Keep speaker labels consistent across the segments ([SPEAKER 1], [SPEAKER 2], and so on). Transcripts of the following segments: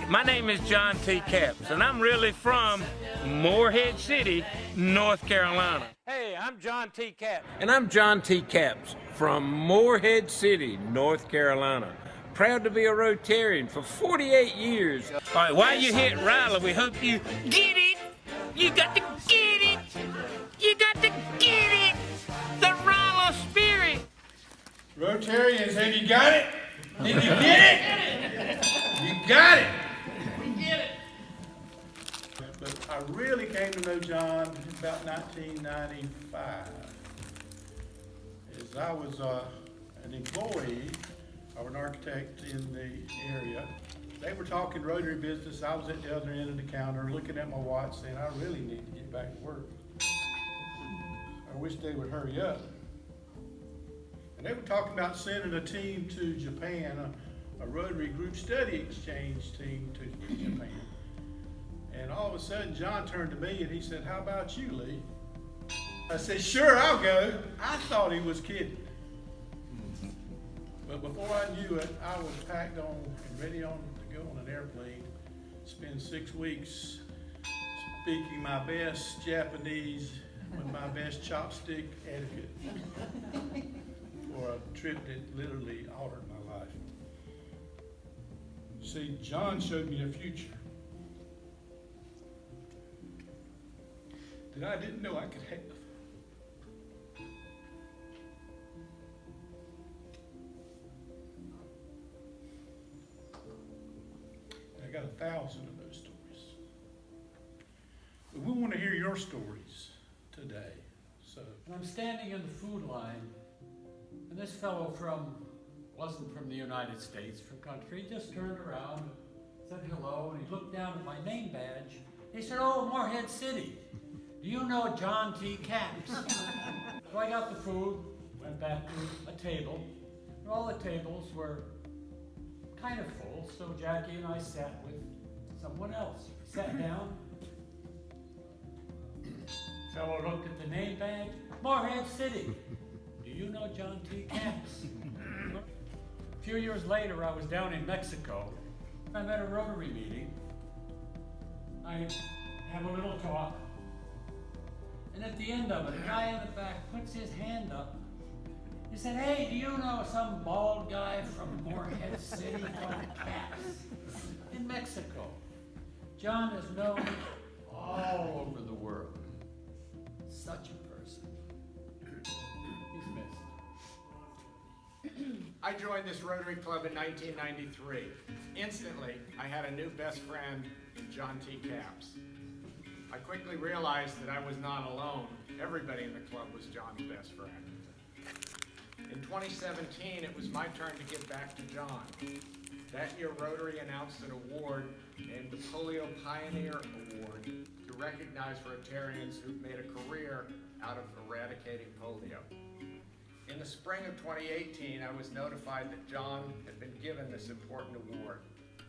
[SPEAKER 1] My name is John T. Capps, and I'm really from Morehead City, North Carolina. Hey, I'm John T. Capps. And I'm John T. Capps from Morehead City, North Carolina. Proud to be a Rotarian for 48 years. All right, while you hit Riley, we hope you get it. You got to get it. You got to get it. The Riley spirit.
[SPEAKER 2] Rotarians, have you got it? Did you get it? You got it.
[SPEAKER 3] We get it.
[SPEAKER 2] But I really came to know John about 1995. As I was an employee or an architect in the area. They were talking Rotary business. I was at the other end of the counter looking at my watch saying, I really need to get back to work. I wish they would hurry up. And they were talking about sending a team to Japan, a Rotary group study exchange team to Japan. And all of a sudden, John turned to me and he said, how about you, Lee? I said, sure, I'll go. I thought he was kidding. But before I knew it, I was packed on and ready to go on an airplane, spend 6 weeks speaking my best Japanese with my best chopstick etiquette for a trip that literally altered my life. See, John showed me a future that I didn't know I could have. I got 1,000 of those stories. But we want to hear your stories today. So
[SPEAKER 3] And I'm standing in the food line, and this fellow wasn't from the United States, from country, he just turned around, said hello, and he looked down at my name badge. He said, oh, Morehead City, do you know John T. Capps? So I got the food, went back to a table, and all the tables were kind of full, so Jackie and I sat with someone else. Sat down. Fellow looked at the name badge. Morehead City. Do you know John T. Capps? A few years later, I was down in Mexico. I'm at a Rotary meeting. I have a little talk. And at the end of it, a guy in the back puts his hand up. He said, hey, do you know some bald guy from Morehead City called Capps in Mexico? John is known all over the world. Such a person. He's missed.
[SPEAKER 4] I joined this Rotary Club in 1993. Instantly, I had a new best friend, John T. Capps. I quickly realized that I was not alone. Everybody in the club was John's best friend. In 2017, it was my turn to give back to John. That year, Rotary announced an award named the Polio Pioneer Award to recognize Rotarians who've made a career out of eradicating polio. In the spring of 2018, I was notified that John had been given this important award.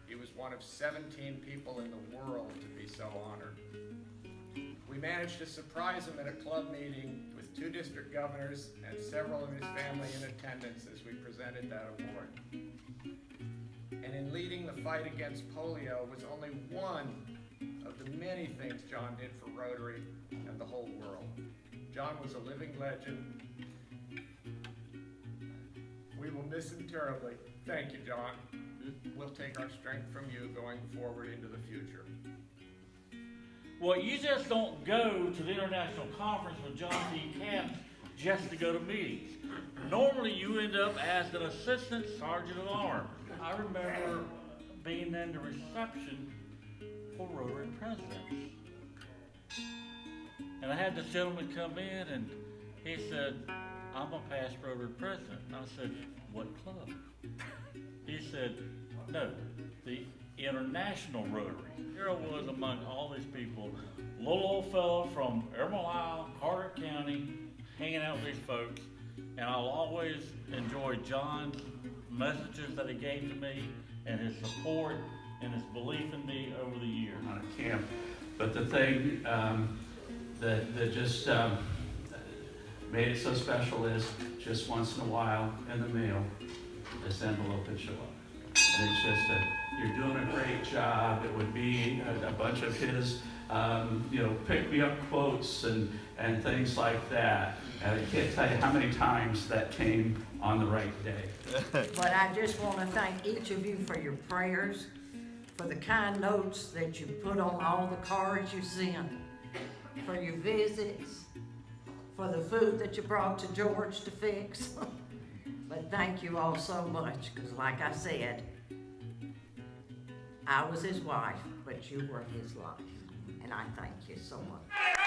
[SPEAKER 4] He was one of 17 people in the world to be so honored. We managed to surprise him at a club meeting with 2 district governors and several of his family in attendance as we presented that award. And in leading the fight against polio was only one of the many things John did for Rotary and the whole world. John was a living legend. We will miss him terribly. Thank you, John. We'll take our strength from you going forward into the future.
[SPEAKER 5] Well, you just don't go to the international conference with John T. Capps just to go to meetings. Normally, you end up as an assistant sergeant at arms. I remember being in the reception for Rotary presidents. And I had this gentleman come in and he said, I'm a past Rotary president. And I said, what club? He said, no, the International Rotary. Here I was among all these people, little old fellow from Ermelo, Carter County, hanging out with these folks, and I'll always enjoy John's messages that he gave to me and his support and his belief in me over the years.
[SPEAKER 6] On a camp, but the thing that just made it so special is just once in a while in the mail, this envelope would show up. And it's just you're doing a great job. It would be a bunch of his, pick-me-up quotes and things like that. I can't tell you how many times that came on the right day.
[SPEAKER 7] But I just want to thank each of you for your prayers, for the kind notes that you put on all the cards you sent, for your visits, for the food that you brought to George to fix. But thank you all so much, because like I said, I was his wife, but you were his life. And I thank you so much.